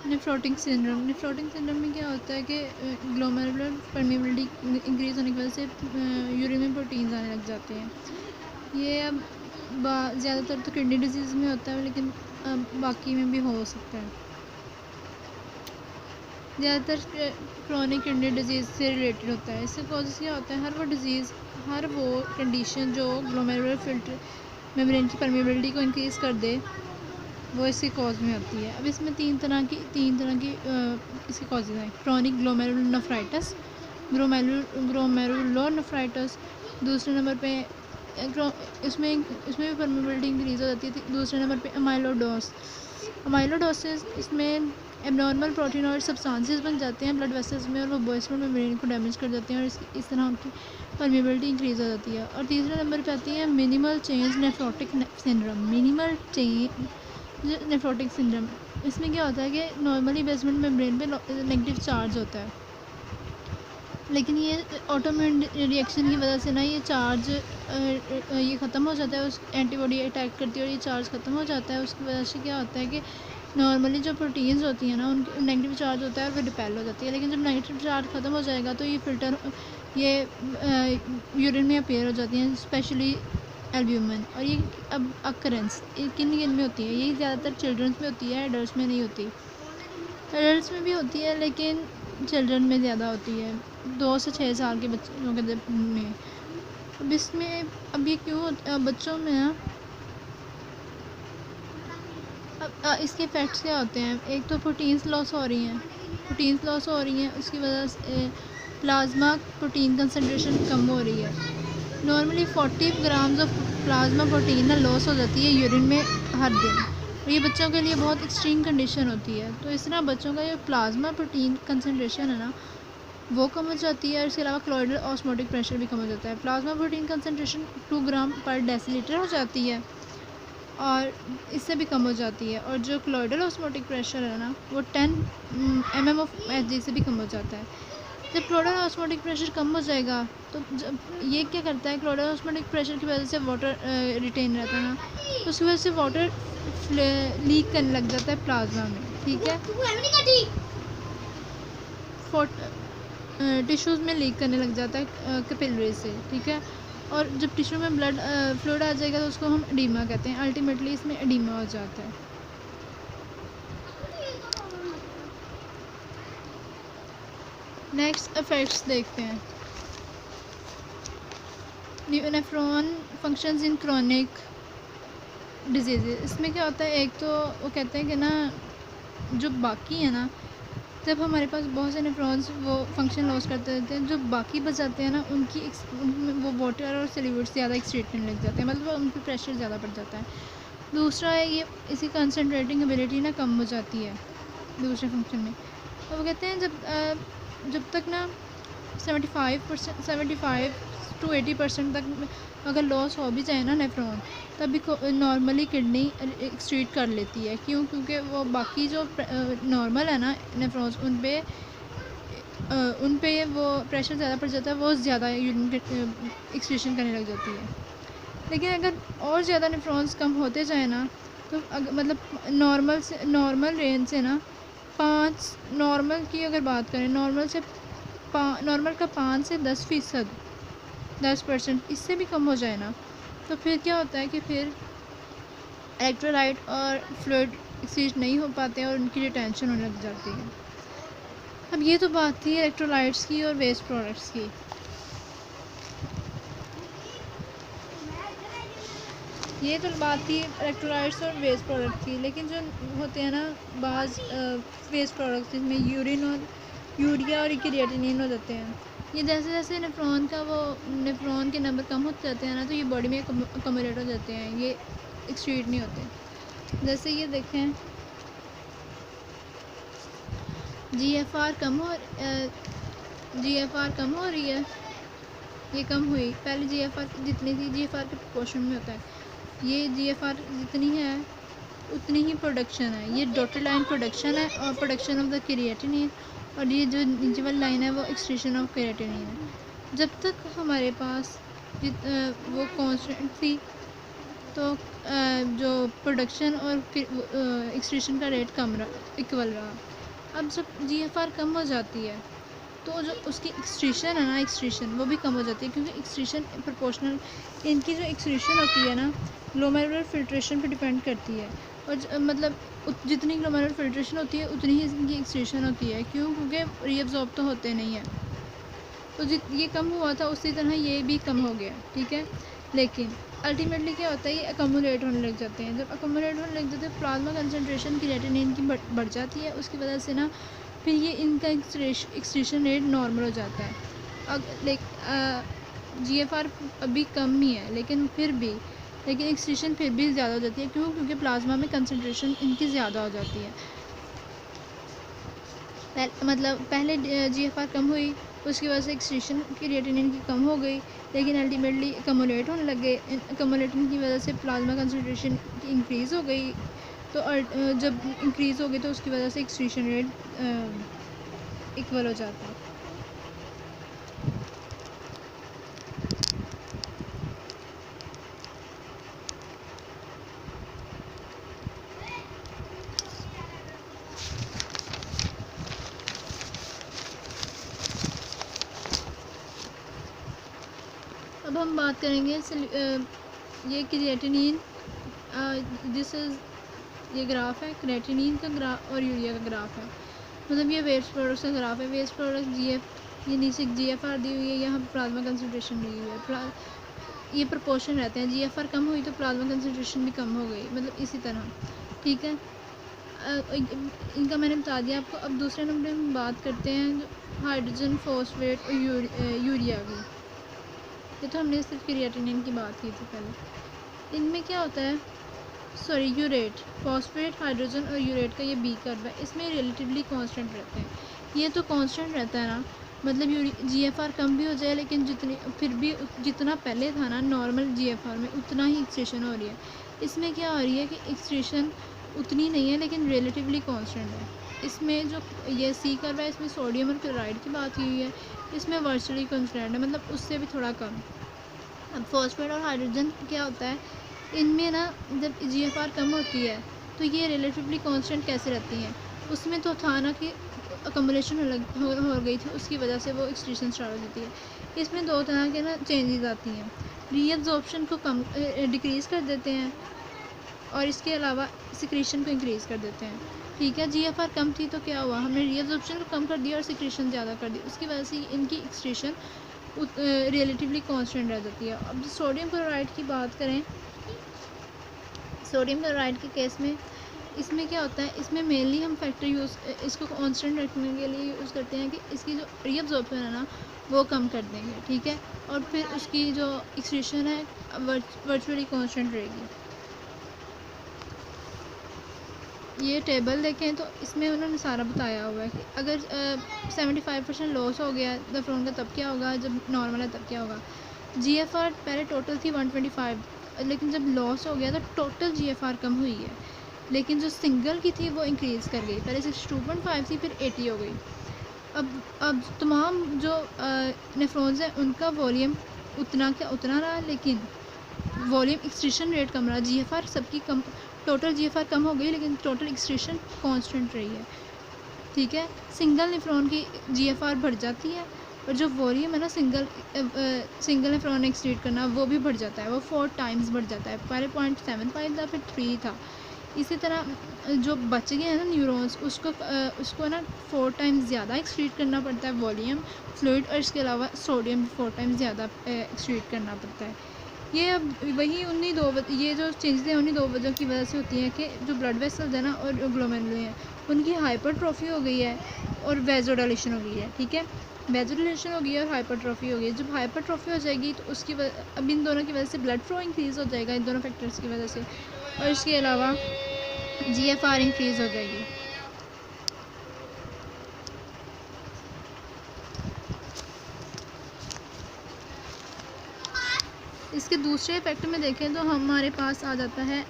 Nephrotic syndrome में क्या होता है कि ग्लोमेरुलर परमेबिलिटी इंक्रीज होने की वजह से यूरिन में प्रोटीन्स आने लग जाते हैं। ये अब ज़्यादातर तो किडनी डिजीज़ में होता है, लेकिन बाकी में भी हो सकता है। ज़्यादातर क्रोनिक किडनी डिजीज़ से रिलेटेड होता है। इससे कॉजेज़ क्या होता है, हर वो कंडीशन जो ग्लोमेरुलर फिल्टर मेम्ब्रेन की परमेबिलिटी को इंक्रीज़ कर दे, वो इसके कॉज में होती है। अब इसमें तीन तरह की इसके कॉजेज़ हैं। Chronic glomerulonephritis, glomerulonephritis. दूसरे नंबर पे इसमें भी परमेबिलिटी इंक्रीज़ हो जाती है। दूसरे नंबर पे अमाइलोडोसिस। इसमें एबनॉर्मल प्रोटीन और सब्सटेंसेस बन जाते हैं ब्लड वेसल्स में, और वो बॉयस्मल मेम्ब्रेन को डैमेज कर जाते हैं, और इस तरह उनकी परमेबिलिटी इंक्रीज़ हो जाती है। और तीसरे नंबर पे आती है मिनिमल चेंज नेफ्रोटिक सिंड्रोम। इसमें क्या होता है कि नॉर्मली बेसमेंट मेम्ब्रेन पे नेगेटिव चार्ज होता है, लेकिन ये ऑटोइम्यून रिएक्शन की वजह से ना ये चार्ज ये ख़त्म हो जाता है, उस एंटीबॉडी अटैक करती है और ये चार्ज ख़त्म हो जाता है। उसकी वजह से क्या होता है कि नॉर्मली जो प्रोटीन्स होती हैं ना, उनके नेगेटिव चार्ज होता है और वो रिपेल हो जाती है। लेकिन जब नेगेटिव चार्ज ख़त्म हो जाएगा तो ये यूरिन में अपीयर हो जाती हैं, स्पेशली एल्ब्यूमिन। और ये अब अकरेंस किन में होती है, ये ज़्यादातर चिल्ड्रंस में होती है, एडल्ट्स में नहीं होती। एडल्ट्स में भी होती है, लेकिन चिल्ड्रन में ज़्यादा होती है, 2 से 6 साल के बच्चों के में। अब इसमें अब ये क्यों बच्चों में ना, अब इसके इफ़ेक्ट्स क्या होते हैं। एक तो प्रोटीन्स लॉस हो रही हैं, उसकी वजह से प्लाज्मा प्रोटीन कंसनट्रेशन कम हो रही है। Normally 40 grams of plasma protein ना लॉस हो जाती है यूरिन में हर दिन, और ये बच्चों के लिए बहुत एक्सट्रीम कंडीशन होती है। तो इस तरह बच्चों का जो प्लाज्मा प्रोटीन कंसनट्रेशन है ना, वो कम हो जाती है, और इसके अलावा क्लोइडल ऑस्मोटिक प्रेशर भी कम हो जाता है। प्लाज्मा प्रोटीन कंसनट्रेशन 2 ग्राम पर डेसीलीटर हो जाती है, और इससे भी कम हो जाती है। और जो क्लोइडल ऑस्मोटिक प्रेशर है ना, वो 10 mm ऑफ Hg से भी कम हो जाता है। जब क्लोइडल ऑस्मोटिक प्रेशर कम हो जाएगा, तो जब ये क्या करता है, क्लोइडल ऑस्मोटिक प्रेशर की वजह से वाटर रिटेन रहता है ना, तो उसकी वजह से वाटर लीक करने लग जाता है प्लाज्मा में, ठीक है। टिश्यूज़ में लीक करने लग जाता है कैपिलरी से, ठीक है। और जब टिश्यू में ब्लड फ्लूइड आ जाएगा तो उसको हम एडीमा कहते हैं। अल्टीमेटली इसमें एडीमा हो जाता है। नेक्स्ट इफेक्ट्स देखते हैं। Nephron functions in chronic disease. इसमें क्या होता है, एक तो वो कहते हैं कि ना, जो बाकी है ना, जब हमारे पास बहुत से नेफ्रॉन्स वो फंक्शन लॉस करते रहते हैं, जो बाकी बच जाते हैं ना, उनमें वो वाटर और सॉल्यूट्स ज़्यादा एक्सक्रीट करने लग जाते हैं, मतलब उन पर प्रेशर ज़्यादा बढ़ जाता है। दूसरा है ये इसकी कंसनट्रेटिंग एबिलिटी ना कम हो जाती है दूसरे फंक्शन में। तो वो कहते हैं जब तक ना 75 to 80% तक अगर लॉस हो भी जाए ना नेफ्रॉन, तब भी नॉर्मली किडनी एक्सक्रीट कर लेती है। क्योंकि वो बाकी जो नॉर्मल है ना नेफ्रॉन्स, उन पे वो प्रेशर ज़्यादा पड़ जाता है, वो ज़्यादा यूरिन एक्सक्रीशन करने लग जाती है। लेकिन अगर और ज़्यादा नेफ्रॉन्स कम होते जाए ना, तो मतलब नॉर्मल रेंज से ना 5 नॉर्मल की अगर बात करें, नॉर्मल का 5 से 10% इससे भी कम हो जाए ना, तो फिर क्या होता है कि फिर इलेक्ट्रोलाइट और फ्लूइड एक्सचेंज नहीं हो पाते हैं, और उनकी रिटेंशन होने लग जाती है। अब ये तो बात थी इलेक्ट्रोलाइट्स की और वेस्ट प्रोडक्ट्स की। ये तो बात थी इलेक्ट्रोलाइट्स और वेस्ट प्रोडक्ट की। लेकिन जो होते हैं ना बाज़ वेस्ट प्रोडक्ट्स, जिसमें यूरिया और क्रिएटिनिन हो जाते हैं, ये जैसे जैसे नेफ्रॉन के नंबर कम होते जाते हैं ना, तो ये बॉडी में अकोमोडेट हो जाते हैं, ये एक्सक्रीट नहीं होते। जैसे ये देखें, GFR कम हो रही है, ये कम हुई। पहले GFR जितनी थी, GFR के प्रोपोर्शन में होता है, ये GFR जितनी है उतनी ही प्रोडक्शन है। ये डॉटेड लाइन प्रोडक्शन है, और प्रोडक्शन ऑफ द क्रिएटिनिन, और ये जो नीचे वाली लाइन है वो एक्सक्रीशन ऑफ क्रिएटिनिन है। जब तक हमारे पास वो कांस्टेंट थी, तो जो प्रोडक्शन और फिर एक्सट्रीशन का रेट कम रहा, इक्वल रहा। अब जब GFR कम हो जाती है तो जो उसकी एक्सट्रीशन है ना, एक्सट्रीशन वो भी कम हो जाती है, क्योंकि एक्सट्रीशन प्रोपोर्शनल, इनकी जो एक्सट्रीशन होती है ना ग्लोमेरुलर फिल्ट्रेशन पे डिपेंड करती है। और मतलब जितनी ग्लोमेरुलर फिल्ट्रेशन होती है उतनी ही इनकी एक्सट्रीशन होती है। क्यों? क्योंकि रीअब्जॉर्ब तो होते नहीं हैं। तो ये कम हुआ था उसी तरह ये भी कम हो गया, ठीक है। लेकिन अल्टीमेटली क्या होता है, ये अकोमुलेट होने लग जाते हैं। जब अकोमुलेट होने लग जाते हैं प्लाज्मा कंसनट्रेशन क्रिएटिनिन की बढ़ जाती है, उसकी वजह से ना फिर ये इनका एक्सट्रीशन रेट नॉर्मल हो जाता है। GFR अभी कम ही है लेकिन एक्सट्रीशन फिर भी ज़्यादा हो जाती है। क्यों? क्योंकि प्लाज्मा में कंसनट्रेशन इनकी ज़्यादा हो जाती है। पहले GFR कम हुई, उसकी वजह से एक्सट्रीशन क्रिएटिनिन की कम हो गई, लेकिन अल्टीमेटली अकोमुलेट होने लग गए। अकोमुलेटिंग की वजह से प्लाज्मा कंसनट्रेशन इंक्रीज़ हो गई। तो जब इंक्रीज़ हो गई तो उसकी वजह से एक्सट्रीशन रेट इक्वल हो जाता है। अब हम बात करेंगे ये क्रिएटिनिन, ये ग्राफ है क्रिएटिनिन का ग्राफ और यूरिया का ग्राफ है। मतलब ये वेस्ट प्रोडक्ट्स का ग्राफ है। वेस्ट प्रोडक्ट ये नीचे GFR दी हुई है, यहाँ प्लाज्मा कंसनट्रेशन दी हुई है। ये प्रोपोर्शन रहते हैं। GFR कम हुई तो प्लाज्मा कंसनट्रेशन भी कम हो गई, मतलब इसी तरह, ठीक है। इनका मैंने बता दिया आपको। अब दूसरे नंबर हम बात करते हैं हाइड्रोजन फॉस्फेट और यूरिया की। ये तो हमने सिर्फ क्रिएटिनिन की बात की थी पहले। इनमें क्या होता है, यूरेट, फॉस्फेट, हाइड्रोजन और यूरेट का ये B कर्व है, इसमें रिलेटिवली कांस्टेंट रहते हैं। ये तो कांस्टेंट रहता है ना, मतलब GFR कम भी हो जाए लेकिन फिर भी जितना पहले था ना नॉर्मल GFR में उतना ही एक्सट्रीशन हो रही है। इसमें क्या हो रही है कि एक्सट्रीशन उतनी नहीं है लेकिन रिलेटिवली कांस्टेंट है। इसमें जो ये C कर्व है, इसमें सोडियम और क्लोराइड की बात की हुई है, इसमें वर्चुअली कांस्टेंट है, मतलब उससे भी थोड़ा कम। अब फॉस्फेट और हाइड्रोजन क्या होता है, इनमें ना जब GFR कम होती है तो ये रिलेटिवली कांस्टेंट कैसे रहती हैं। उसमें तो था ना कि अकोमुलेशन हो गई थी, उसकी वजह से वो एक्सट्रीशन स्टार्ट हो जाती है। इसमें दो तरह के ना चेंजेस आती हैं। रीअब्जॉर्प्शन को कम डिक्रीज़ कर देते हैं और इसके अलावा सिक्रीशन को इंक्रीज़ कर देते हैं, ठीक है। GFR कम थी तो क्या हुआ, हमने रीअब्जॉर्प्शन को कम कर दिया और सिक्रीशन ज़्यादा कर दी, उसकी वजह से इनकी एक्सट्रीशन रिलेटिवली कांस्टेंट रह जाती है। अब सोडियम क्लोराइड की बात करें, सोडियम क्लोराइड के केस में इसमें क्या होता है, इसमें मेनली हम फैक्टर इसको कांस्टेंट रखने के लिए यूज़ करते हैं कि इसकी जो रीअब्जॉर्प्शन है ना वो कम कर देंगे, ठीक है। और फिर उसकी जो एक्सट्रीशन है वर्चुअली कांस्टेंट रहेगी। ये टेबल देखें तो इसमें उन्होंने सारा बताया हुआ है कि अगर 75% लॉस हो गया नेफ्रॉन का तब क्या होगा, जब नॉर्मल है तब क्या होगा। GFR पहले टोटल थी 125, लेकिन जब लॉस हो गया तो टोटल GFR कम हुई है, लेकिन जो सिंगल की थी वो इंक्रीज़ कर गई। पहले 62.5 थी, फिर 80 हो गई। अब तमाम जो नेफ्रॉन्स हैं उनका वॉल्यूम उतना क्या उतना रहा, लेकिन वॉल्यूम एक्सट्रीशन रेट कम रहा। GFR सबकी कम, टोटल GFR कम हो गई लेकिन टोटल एक्सट्रीशन कांस्टेंट रही है, ठीक है। सिंगल नेफ्रॉन की GFR बढ़ जाती है और जो वॉल्यूम है ना सिंगल नेफ्रॉन एक्सट्रीट करना वो भी बढ़ जाता है, वो 4 टाइम्स बढ़ जाता है। पहले 0.75 था, फिर 3 था। इसी तरह जो बच गए हैं ना न्यूरॉन्स, उसको ना 4 टाइम्स ज़्यादा एक्सट्रीट करना पड़ता है वॉल्यूम, फ्लूइड, और इसके अलावा सोडियम 4 टाइम्स ज़्यादा एक्सट्रीट करना पड़ता है। ये अब वही ये जो चेंजेस हैं उन्हीं दो वजह की वजह से होती हैं कि जो ब्लड वेसल्स हैं ना और ग्लोमेरुलर हैं उनकी हाइपरट्रॉफी हो गई है और वेज़ोडाइलेशन हो गई है, ठीक है। वेज़ोडाइलेशन हो गई है और हाइपरट्रॉफी हो गई है। जब हाइपरट्रॉफी हो जाएगी तो अब इन दोनों की वजह से ब्लड फ्लो इंक्रीज़ हो जाएगा, इन दोनों फैक्टर्स की वजह से, और इसके अलावा GFR इंक्रीज़ हो जाएगी। इसके दूसरे इफेक्ट में देखें तो हमारे पास आ जाता है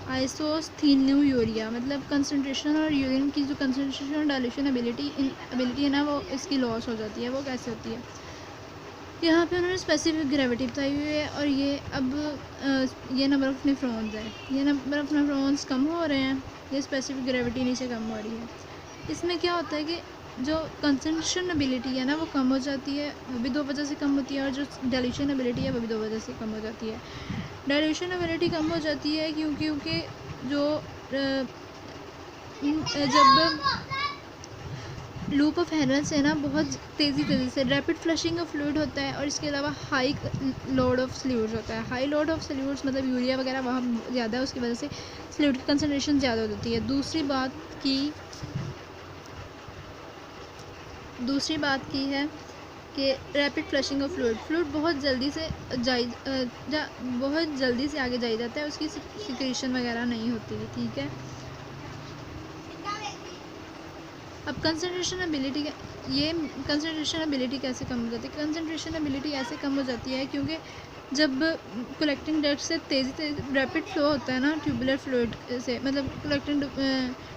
आइसोस्थीन्यूरिया, मतलब कंसनट्रेशन और यूरिन की जो कंसनट्रेशन और डाइल्यूशन एबिलिटी है ना वो इसकी लॉस हो जाती है। वो कैसे होती है, यहाँ पे उन्होंने स्पेसिफिक ग्रेविटी बताई हुई है और ये अब ये नंबर ऑफ़ न्यूट्रॉन्स है, ये नंबर ऑफ़ न्यूट्रॉन्स कम हो रहे हैं, ये स्पेसिफिक ग्रेविटी नीचे कम हो रही है। इसमें क्या होता है कि जो कंसंट्रेशन एबिलिटी है ना वो कम हो जाती है, वो भी 2 वजह से कम होती है, और जो डाइल्यूशन एबिलिटी है वो भी 2 वजह से कम हो जाती है। डाइल्यूशन एबिलिटी कम हो जाती है क्योंकि जो जब लूप ऑफ हेरल्स है ना बहुत तेज़ी से रैपिड फ्लशिंग ऑफ फ्लूइड होता है, और इसके अलावा हाई लोड ऑफ सल्यूट्स होता है। हाई लोड ऑफ सल्यूट्स मतलब यूरिया वगैरह वहाँ ज़्यादा है, उसकी वजह से सल्यूट की कंसनट्रेशन ज़्यादा हो जाती है। दूसरी बात की है कि रैपिड फ्लशिंग ऑफ फ्लूइड बहुत जल्दी से बहुत जल्दी से आगे जाई जाता है, उसकी सिक्रीशन वगैरह नहीं होती है, ठीक है। अब कंसंट्रेशन एबिलिटी कैसे कम हो जाती है? कंसंट्रेशन एबिलिटी ऐसे कम हो जाती है क्योंकि जब कलेक्टिंग डक्ट से तेज़ी रैपिड फ्लो होता है ना ट्यूबुलर फ्लूइड से, मतलब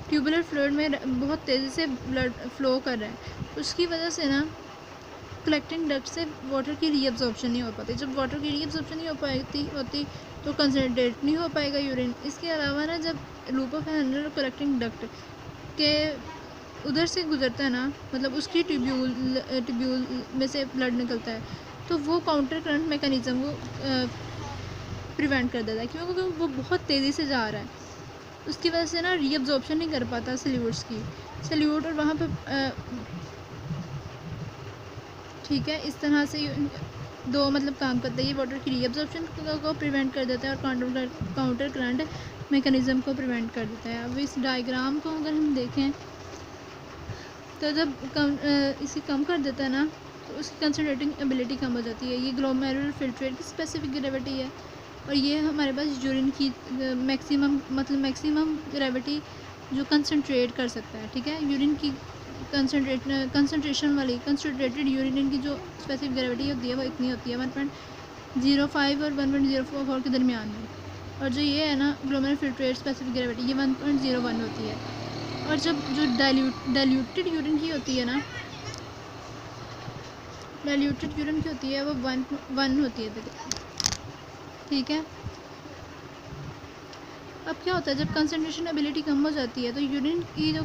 ट्यूबुलर फ्लूइड में बहुत तेज़ी से ब्लड फ्लो कर रहा है, उसकी वजह से ना कलेक्टिंग डक्ट से वाटर की रीअब्जॉर्प्शन नहीं हो पाती। जब वाटर की रीअब्जॉर्प्शन नहीं होती तो कंसनट्रेट नहीं हो पाएगा यूरिन। इसके अलावा ना जब loop of Henry collecting duct के उधर से गुजरता है ना, मतलब उसकी ट्यूब्यूल में से ब्लड निकलता है, तो वो काउंटर करंट मैकेनिज़्म को प्रिवेंट कर देता है क्योंकि वो बहुत तेज़ी से जा रहा है, उसकी वजह से ना रीअब्जॉर्प्शन नहीं कर पाता सल्यूट और वहाँ पे ठीक है। इस तरह से दो मतलब काम करता है, ये वाटर की रीअब्जॉर्प्शन को प्रिवेंट कर देता है और काउंटर करंट मैकेनिज़्म को प्रिवेंट कर देता है। अब इस डायग्राम को अगर हम देखें तो जब इसे कम कर देता है ना तो उसकी कंसंट्रेटिंग एबिलिटी कम हो जाती है। ये ग्लोमेरुलर फिल्ट्रेट की स्पेसिफिक ग्रेविटी है, और ये हमारे पास यूरिन की मैक्सिमम ग्रेविटी जो कंसंट्रेट कर सकता है, ठीक है। यूरिन की कंसंट्रेटेड यूरिन की जो स्पेसिफिक ग्रेविटी होती है वो इतनी होती है 1.05 और 1.04 के दरमियान में, और जो ये है ना ग्लोमेरुलर फिल्ट्रेट स्पेसिफिक ग्रेविटी ये 1.01 होती है। और जब जो डाइल्यूटेड यूरिन की होती है ना, डाइल्यूटेड यूरिन की होती है वो 1 होती है, ठीक है। अब क्या होता है जब कंसंट्रेशन एबिलिटी कम हो जाती है तो यूरिन की जो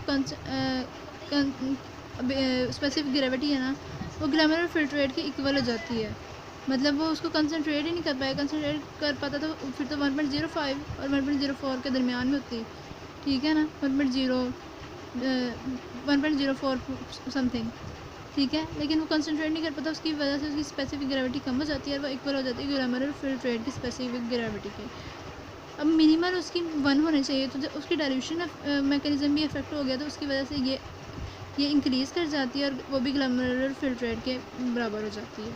स्पेसिफिक ग्रेविटी है ना वो ग्लोमेरुलर फिल्ट्रेट की इक्वल हो जाती है, मतलब वो उसको कंसंट्रेट ही नहीं कर पाएगा। कंसंट्रेट कर पाता तो फिर तो 1.05 और 1.04 के दरमियान में होती, ठीक है ना, 1.04 समथिंग, ठीक है। लेकिन वो कंसंट्रेट नहीं कर पाता, उसकी वजह से उसकी स्पेसिफिक ग्रेविटी कम हो जाती है और वो इक्वल हो जाती है ग्लोमेरुलर फिल्ट्रेट की स्पेसिफिक ग्रेविटी के। अब मिनिमल उसकी 1 होनी चाहिए, तो जब उसकी डाइल्यूशन मैकेनिज़्म भी इफेक्ट हो गया तो उसकी वजह से ये इंक्रीज़ कर जाती है और वो भी ग्लोमेरुलर फिल्ट्रेट के बराबर हो जाती है।